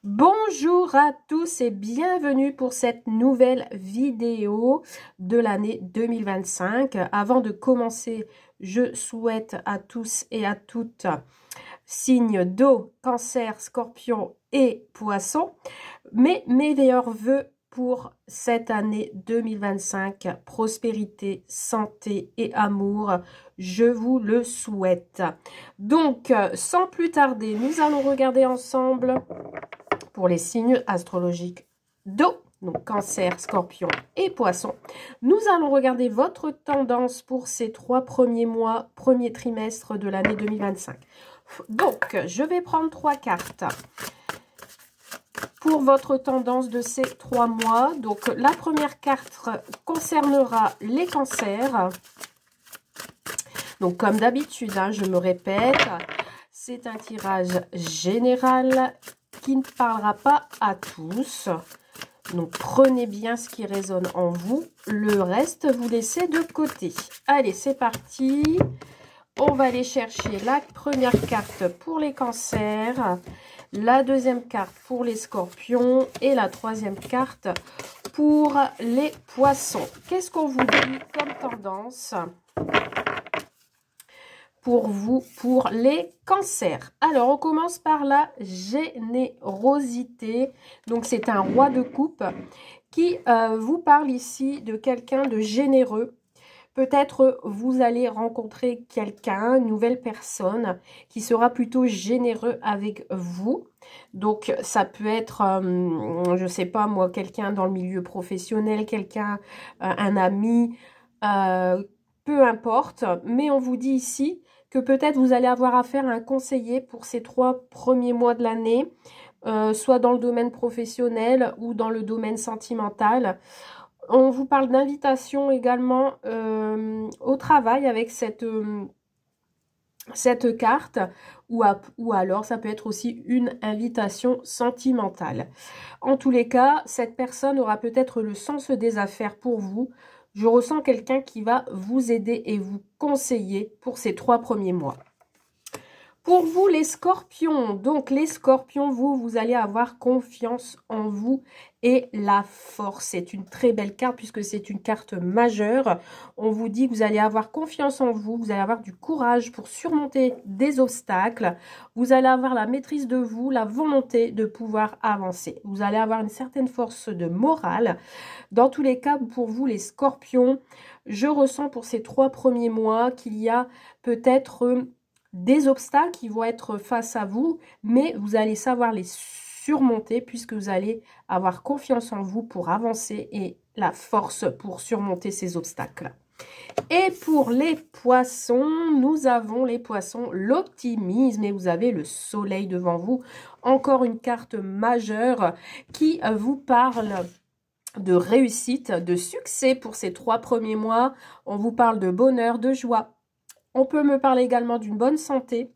Bonjour à tous et bienvenue pour cette nouvelle vidéo de l'année 2025. Avant de commencer, je souhaite à tous et à toutes signes d'eau, cancer, scorpion et poisson, mes meilleurs vœux pour cette année 2025, prospérité, santé et amour, je vous le souhaite. Donc, sans plus tarder, nous allons regarder ensemble pour les signes astrologiques d'eau, donc cancer, scorpion et poisson. Nous allons regarder votre tendance pour ces 3 premiers mois, premier trimestre de l'année 2025. Donc, je vais prendre 3 cartes pour votre tendance de ces 3 mois. Donc, la première carte concernera les cancers. Donc, comme d'habitude, je me répète, c'est un tirage général qui ne parlera pas à tous. Donc, prenez bien ce qui résonne en vous. Le reste, vous laissez de côté. Allez, c'est parti. On va aller chercher la première carte pour les cancers, la deuxième carte pour les scorpions et la troisième carte pour les poissons. Qu'est-ce qu'on vous dit comme tendance pour vous, pour les cancers? Alors, on commence par la générosité. Donc, c'est un roi de coupe qui vous parle ici de quelqu'un de généreux. Peut-être vous allez rencontrer quelqu'un, une nouvelle personne qui sera plutôt généreux avec vous. Donc, ça peut être, je ne sais pas moi, quelqu'un dans le milieu professionnel, quelqu'un, un ami, peu importe. Mais on vous dit ici que peut-être vous allez avoir affaire à un conseiller pour ces 3 premiers mois de l'année, soit dans le domaine professionnel ou dans le domaine sentimental. On vous parle d'invitation également au travail avec cette carte ou alors ça peut être aussi une invitation sentimentale. En tous les cas, cette personne aura peut-être le sens des affaires pour vous. Je ressens quelqu'un qui va vous aider et vous conseiller pour ces 3 premiers mois. Pour vous, les scorpions, donc les scorpions, vous allez avoir confiance en vous et la force. C'est une très belle carte puisque c'est une carte majeure. On vous dit que vous allez avoir confiance en vous, vous allez avoir du courage pour surmonter des obstacles. Vous allez avoir la maîtrise de vous, la volonté de pouvoir avancer. Vous allez avoir une certaine force de morale. Dans tous les cas, pour vous, les scorpions, je ressens pour ces 3 premiers mois qu'il y a peut-être des obstacles qui vont être face à vous, mais vous allez savoir les surmonter puisque vous allez avoir confiance en vous pour avancer et la force pour surmonter ces obstacles. Et pour les poissons, nous avons les poissons, l'optimisme et vous avez le soleil devant vous. Encore une carte majeure qui vous parle de réussite, de succès pour ces 3 premiers mois. On vous parle de bonheur, de joie. On peut me parler également d'une bonne santé.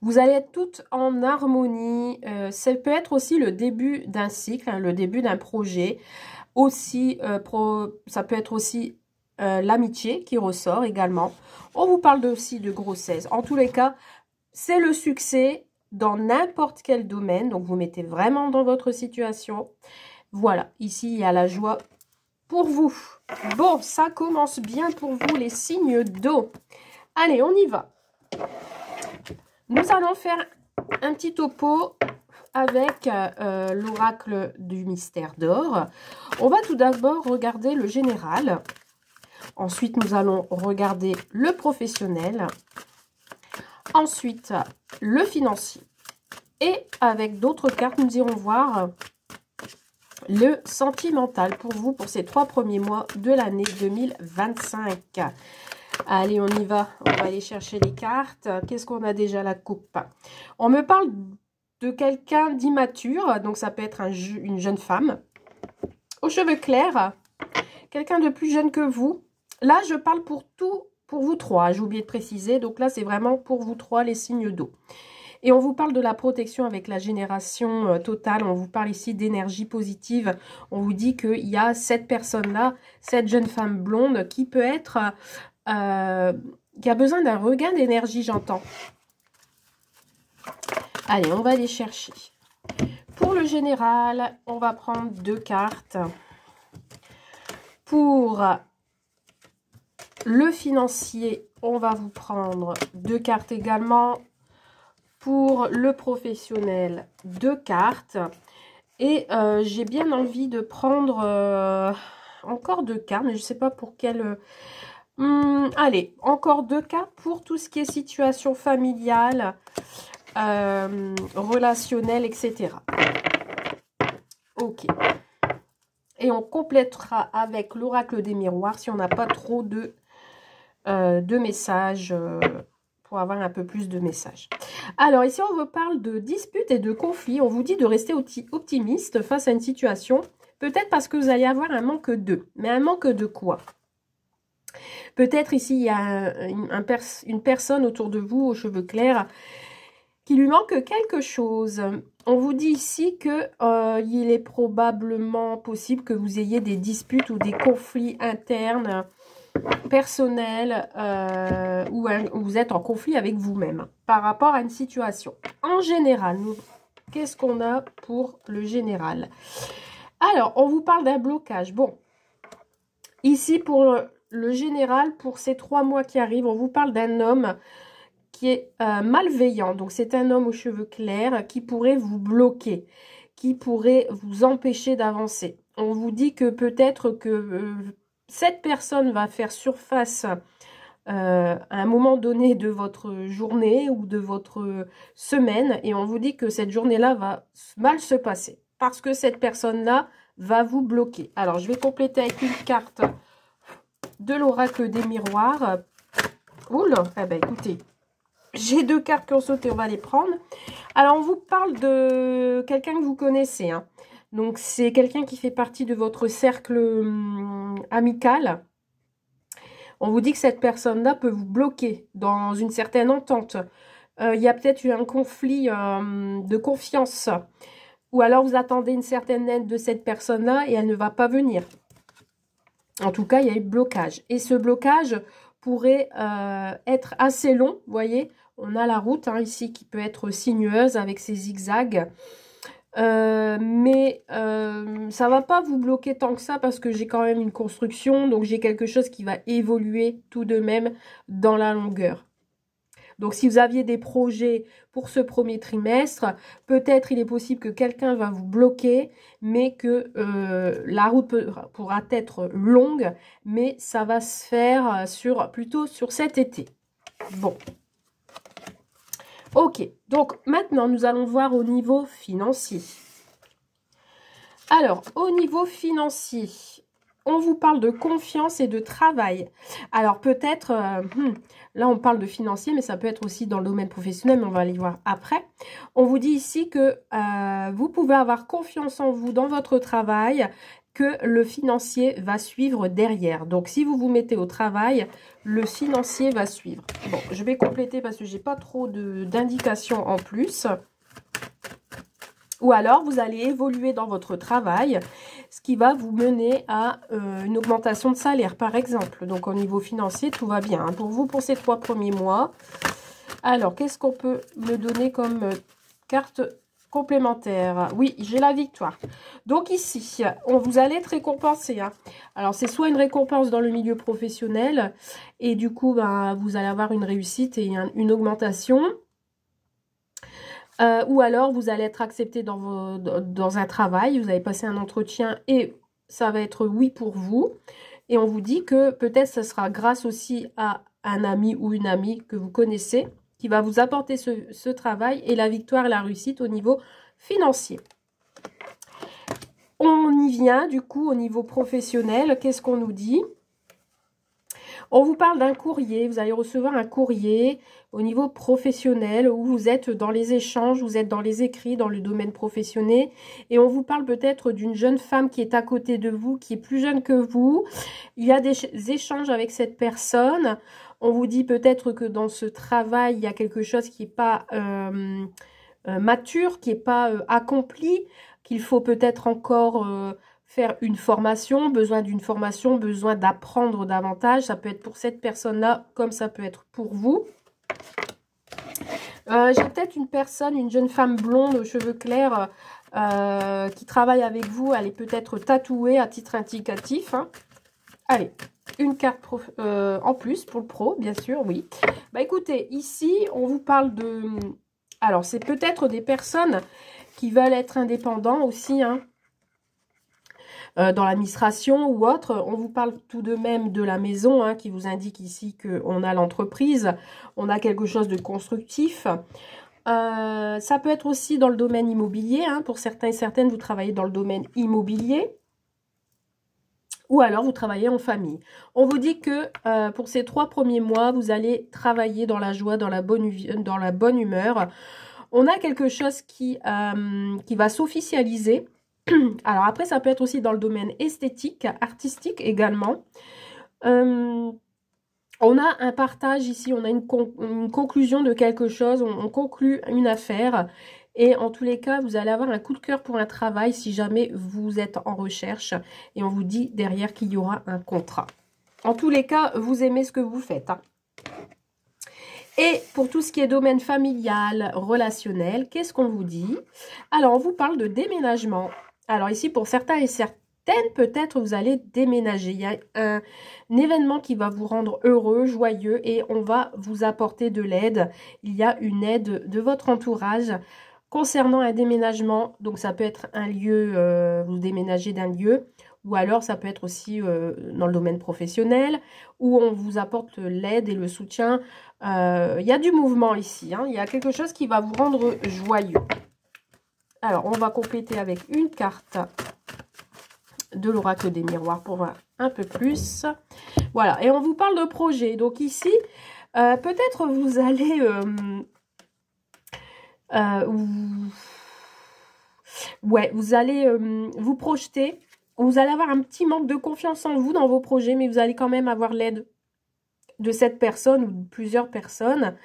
Vous allez être toutes en harmonie. Ça peut être aussi le début d'un cycle, le début d'un projet. Aussi, ça peut être aussi l'amitié qui ressort également. On vous parle aussi de grossesse. En tous les cas, c'est le succès dans n'importe quel domaine. Donc, vous mettez vraiment dans votre situation. Voilà, ici, il y a la joie pour vous. Bon, ça commence bien pour vous, les signes d'eau. Allez, on y va. Nous allons faire un petit topo avec l'oracle du mystère d'or. On va tout d'abord regarder le général. Ensuite, nous allons regarder le professionnel. Ensuite, le financier. Et avec d'autres cartes, nous irons voir le sentimental pour vous pour ces 3 premiers mois de l'année 2025. Allez, on y va. On va aller chercher les cartes. Qu'est-ce qu'on a déjà? La coupe. On me parle de quelqu'un d'immature. Donc, ça peut être une jeune femme aux cheveux clairs. Quelqu'un de plus jeune que vous. Là, je parle pour vous 3. J'ai oublié de préciser. Donc là, c'est vraiment pour vous 3 les signes d'eau. Et on vous parle de la protection avec la génération totale. On vous parle ici d'énergie positive. On vous dit qu'il y a cette personne-là, cette jeune femme blonde qui peut être... qui a besoin d'un regain d'énergie, j'entends. Allez, on va aller chercher. Pour le général, on va prendre 2 cartes. Pour le financier, on va vous prendre 2 cartes également. Pour le professionnel, 2 cartes. Et j'ai bien envie de prendre encore 2 cartes, mais je ne sais pas pour quelle... allez, encore 2 cartes pour tout ce qui est situation familiale, relationnelle, etc. Ok. Et on complétera avec l'oracle des miroirs si on n'a pas trop de messages, pour avoir un peu plus de messages. Alors ici, on vous parle de disputes et de conflits. On vous dit de rester optimiste face à une situation. Peut-être parce que vous allez avoir un manque d'eux. Mais un manque de quoi? Peut-être ici, il y a une personne autour de vous aux cheveux clairs qui lui manque quelque chose. On vous dit ici que il est probablement possible que vous ayez des disputes ou des conflits internes, personnels, où vous êtes en conflit avec vous-même par rapport à une situation. En général, qu'est-ce qu'on a pour le général? Alors, on vous parle d'un blocage. Bon, ici, pour le général, pour ces 3 mois qui arrivent, on vous parle d'un homme qui est malveillant. Donc, c'est un homme aux cheveux clairs qui pourrait vous bloquer, qui pourrait vous empêcher d'avancer. On vous dit que peut-être que cette personne va faire surface à un moment donné de votre journée ou de votre semaine. Et on vous dit que cette journée-là va mal se passer parce que cette personne-là va vous bloquer. Alors, je vais compléter avec une carte de l'oracle des miroirs. Oula, eh ben écoutez, j'ai 2 cartes qui ont sauté, on va les prendre. Alors, on vous parle de quelqu'un que vous connaissez. Hein. Donc, c'est quelqu'un qui fait partie de votre cercle amical. On vous dit que cette personne-là peut vous bloquer dans une certaine entente. Il y a peut-être eu un conflit de confiance. Ou alors, vous attendez une certaine aide de cette personne-là et elle ne va pas venir. En tout cas, il y a eu blocage. Et ce blocage pourrait être assez long, vous voyez. On a la route hein, ici qui peut être sinueuse avec ses zigzags. Mais ça va pas vous bloquer tant que ça parce que j'ai quand même une construction. Donc, j'ai quelque chose qui va évoluer tout de même dans la longueur. Donc, si vous aviez des projets pour ce premier trimestre, peut-être il est possible que quelqu'un va vous bloquer, mais que la route pourra être longue, mais ça va se faire plutôt sur cet été. Bon. Ok, donc maintenant, nous allons voir au niveau financier. Alors, au niveau financier, on vous parle de confiance et de travail. Alors, peut-être, là, on parle de financier, mais ça peut être aussi dans le domaine professionnel, mais on va aller voir après. On vous dit ici que vous pouvez avoir confiance en vous dans votre travail, que le financier va suivre derrière. Donc, si vous vous mettez au travail, le financier va suivre. Bon, je vais compléter parce que j'ai pas trop d'indications en plus. Ou alors, vous allez évoluer dans votre travail, ce qui va vous mener à une augmentation de salaire, par exemple. Donc, au niveau financier, tout va bien. Hein, pour vous, pour ces 3 premiers mois. Alors, qu'est-ce qu'on peut me donner comme carte complémentaire? Oui, j'ai la victoire. Donc, ici, vous allez être récompensé. Hein. Alors, c'est soit une récompense dans le milieu professionnel, et du coup, ben, vous allez avoir une réussite et une augmentation. Ou alors, vous allez être accepté dans un travail, vous allez passer un entretien et ça va être oui pour vous. Et on vous dit que peut-être ce sera grâce aussi à un ami ou une amie que vous connaissez qui va vous apporter ce travail et la victoire et la réussite au niveau financier. On y vient du coup au niveau professionnel. Qu'est-ce qu'on nous dit ? On vous parle d'un courrier, vous allez recevoir un courrier au niveau professionnel où vous êtes dans les échanges, vous êtes dans les écrits, dans le domaine professionnel. Et on vous parle peut-être d'une jeune femme qui est à côté de vous, qui est plus jeune que vous. Il y a des échanges avec cette personne. On vous dit peut-être que dans ce travail, il y a quelque chose qui n'est pas mature, qui n'est pas accompli, qu'il faut peut-être encore... faire une formation, besoin d'une formation, besoin d'apprendre davantage. Ça peut être pour cette personne-là comme ça peut être pour vous. J'ai peut-être une personne, une jeune femme blonde aux cheveux clairs qui travaille avec vous. Elle est peut-être tatouée à titre indicatif. Hein. Allez, une carte en plus pour le pro, bien sûr, oui. Bah écoutez, ici, on vous parle de... Alors, c'est peut-être des personnes qui veulent être indépendants aussi, hein. Dans l'administration ou autre, on vous parle tout de même de la maison, hein, qui vous indique ici qu'on a l'entreprise, on a quelque chose de constructif. Ça peut être aussi dans le domaine immobilier, hein, pour certains et certaines, vous travaillez dans le domaine immobilier, ou alors vous travaillez en famille. On vous dit que pour ces 3 premiers mois, vous allez travailler dans la joie, dans la bonne humeur. On a quelque chose qui va s'officialiser. Alors après, ça peut être aussi dans le domaine esthétique, artistique également. On a un partage ici, on a une conclusion de quelque chose, on conclut une affaire. Et en tous les cas, vous allez avoir un coup de cœur pour un travail si jamais vous êtes en recherche. Et on vous dit derrière qu'il y aura un contrat. En tous les cas, vous aimez ce que vous faites, hein. Et pour tout ce qui est domaine familial, relationnel, qu'est-ce qu'on vous dit? Alors, on vous parle de déménagement. Alors ici, pour certains et certaines, peut-être vous allez déménager. Il y a un événement qui va vous rendre heureux, joyeux et on va vous apporter de l'aide. Il y a une aide de votre entourage concernant un déménagement. Donc ça peut être un lieu, vous déménagez d'un lieu. Ou alors, ça peut être aussi dans le domaine professionnel, où on vous apporte l'aide et le soutien. Il y a du mouvement ici, hein. Il y a quelque chose qui va vous rendre joyeux. Alors, on va compléter avec une carte de l'oracle des miroirs pour voir un peu plus. Voilà, et on vous parle de projet. Donc ici, peut-être vous allez... ouais, vous allez vous projeter. Vous allez avoir un petit manque de confiance en vous dans vos projets, mais vous allez quand même avoir l'aide de cette personne ou de plusieurs personnes.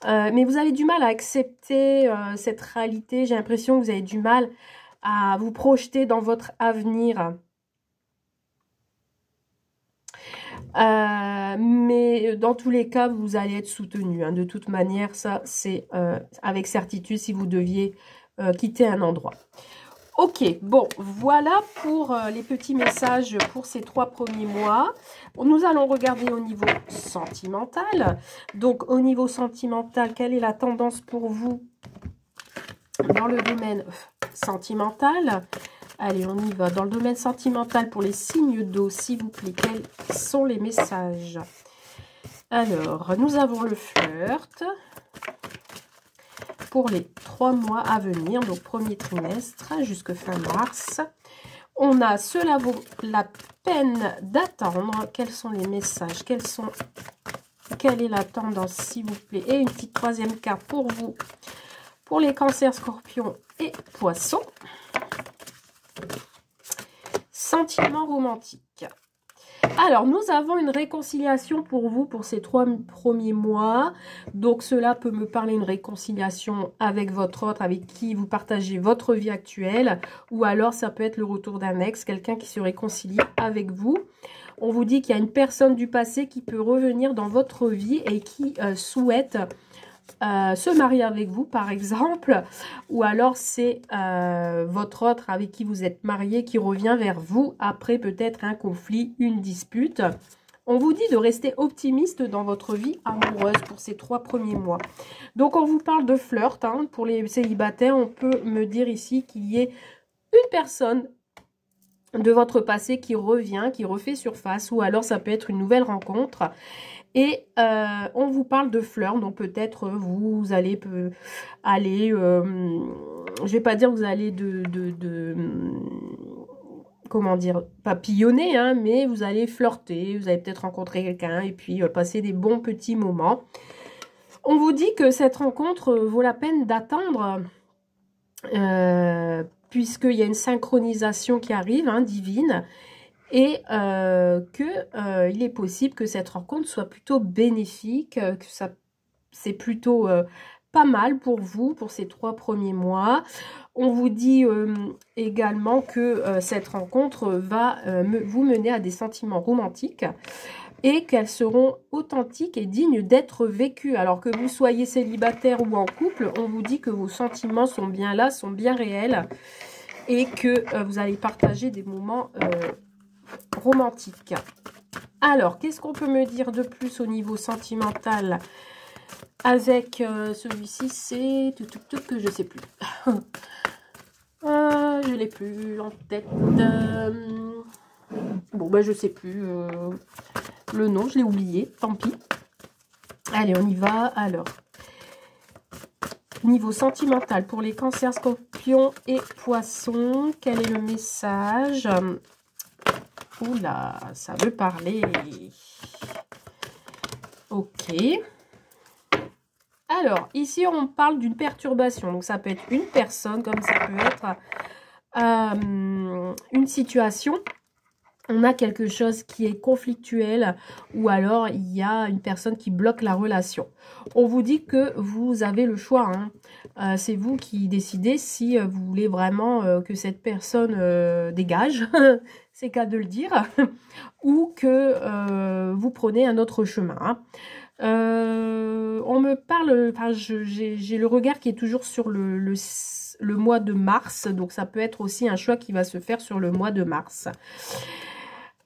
Mais vous avez du mal à accepter cette réalité. J'ai l'impression que vous avez du mal à vous projeter dans votre avenir. Mais dans tous les cas, vous allez être soutenu, hein. De toute manière, ça, c'est avec certitude si vous deviez quitter un endroit. Ok, bon, voilà pour les petits messages pour ces 3 premiers mois. Nous allons regarder au niveau sentimental. Donc, au niveau sentimental, quelle est la tendance pour vous dans le domaine sentimental? Allez, on y va. Dans le domaine sentimental, pour les signes d'eau, s'il vous plaît, quels sont les messages? Alors, nous avons le flirt pour les 3 mois à venir, donc premier trimestre jusqu'à fin mars. On a cela vaut la peine d'attendre. Quels sont les messages? Quelle est la tendance, s'il vous plaît? Et une petite 3e carte pour vous, pour les cancers, scorpions et poissons. Sentiments romantiques. Alors, nous avons une réconciliation pour vous pour ces 3 premiers mois. Donc, cela peut me parler d'une réconciliation avec votre autre, avec qui vous partagez votre vie actuelle. Ou alors, ça peut être le retour d'un ex, quelqu'un qui se réconcilie avec vous. On vous dit qu'il y a une personne du passé qui peut revenir dans votre vie et qui souhaite se marier avec vous, par exemple. Ou alors, c'est votre autre avec qui vous êtes marié qui revient vers vous après peut-être un conflit, une dispute. On vous dit de rester optimiste dans votre vie amoureuse pour ces 3 premiers mois. Donc, on vous parle de flirt, hein. Pour les célibataires, on peut me dire ici qu'il y ait une personne de votre passé qui revient, qui refait surface. Ou alors, ça peut être une nouvelle rencontre. Et on vous parle de fleurs, donc peut-être vous allez aller, je vais pas dire que vous allez comment dire, papillonner, hein, mais vous allez flirter, vous allez peut-être rencontrer quelqu'un et puis passer des bons petits moments. On vous dit que cette rencontre vaut la peine d'attendre, puisqu'il y a une synchronisation qui arrive, hein, divine. Et il est possible que cette rencontre soit plutôt bénéfique, que c'est plutôt pas mal pour vous, pour ces 3 premiers mois. On vous dit également que cette rencontre va vous mener à des sentiments romantiques. et qu'elles seront authentiques et dignes d'être vécues. Alors que vous soyez célibataire ou en couple, on vous dit que vos sentiments sont bien là, sont bien réels et que vous allez partager des moments romantiques. Alors, qu'est-ce qu'on peut me dire de plus au niveau sentimental avec celui-ci? C'est tout que je sais plus. Je l'ai plus en tête. Bon, ben, je sais plus le nom, je l'ai oublié, tant pis. Allez, on y va. Alors, niveau sentimental pour les cancers, scorpions et poissons, quel est le message? Oula, ça veut parler. Ok. Alors, ici, on parle d'une perturbation. Donc, ça peut être une personne, comme ça peut être une situation. On a quelque chose qui est conflictuel ou alors il y a une personne qui bloque la relation. On vous dit que vous avez le choix. Hein. C'est vous qui décidez si vous voulez vraiment que cette personne dégage, c'est qu'à de le dire, ou que vous prenez un autre chemin. Hein. On me parle, enfin, j'ai le regard qui est toujours sur le mois de mars, donc ça peut être aussi un choix qui va se faire sur le mois de mars.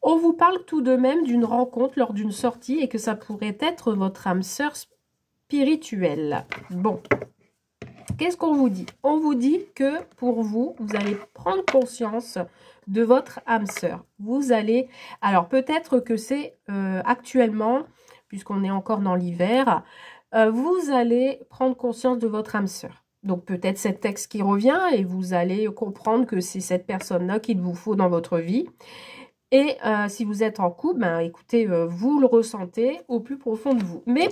On vous parle tout de même d'une rencontre lors d'une sortie et que ça pourrait être votre âme sœur spirituelle. Bon, qu'est-ce qu'on vous dit? On vous dit que pour vous, vous allez prendre conscience de votre âme sœur. Vous allez, alors peut-être que c'est actuellement, puisqu'on est encore dans l'hiver, vous allez prendre conscience de votre âme sœur. Donc peut-être cet texte qui revient et vous allez comprendre que c'est cette personne-là qu'il vous faut dans votre vie. Et si vous êtes en couple, ben, écoutez, vous le ressentez au plus profond de vous. Mais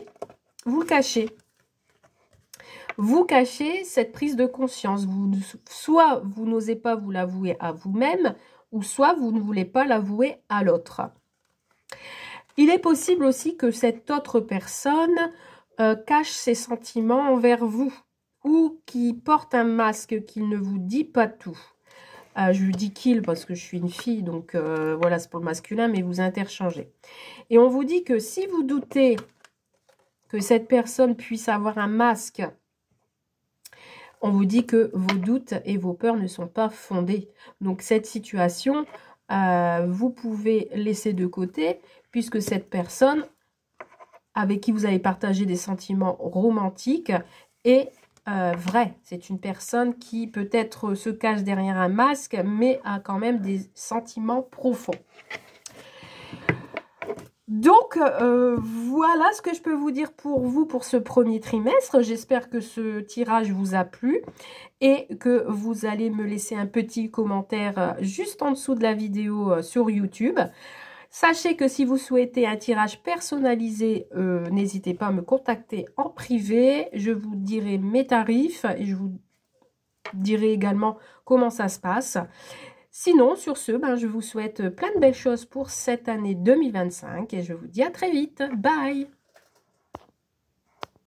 vous le cachez. Vous cachez cette prise de conscience. Soit vous n'osez pas vous l'avouer à vous-même, ou soit vous ne voulez pas l'avouer à l'autre. Il est possible aussi que cette autre personne cache ses sentiments envers vous, ou qui porte un masque qui ne vous dit pas tout. Je lui dis qu'il parce que je suis une fille, donc voilà, c'est pour le masculin, mais vous interchangez. Et on vous dit que si vous doutez que cette personne puisse avoir un masque, on vous dit que vos doutes et vos peurs ne sont pas fondés. Donc cette situation, vous pouvez laisser de côté, puisque cette personne avec qui vous allez partager des sentiments romantiques est vrai. C'est une personne qui peut-être se cache derrière un masque, mais a quand même des sentiments profonds. Donc, voilà ce que je peux vous dire pour vous pour ce premier trimestre. J'espère que ce tirage vous a plu et que vous allez me laisser un petit commentaire juste en dessous de la vidéo sur YouTube. Sachez que si vous souhaitez un tirage personnalisé, n'hésitez pas à me contacter en privé. Je vous dirai mes tarifs et je vous dirai également comment ça se passe. Sinon, sur ce, ben, je vous souhaite plein de belles choses pour cette année 2025 et je vous dis à très vite. Bye!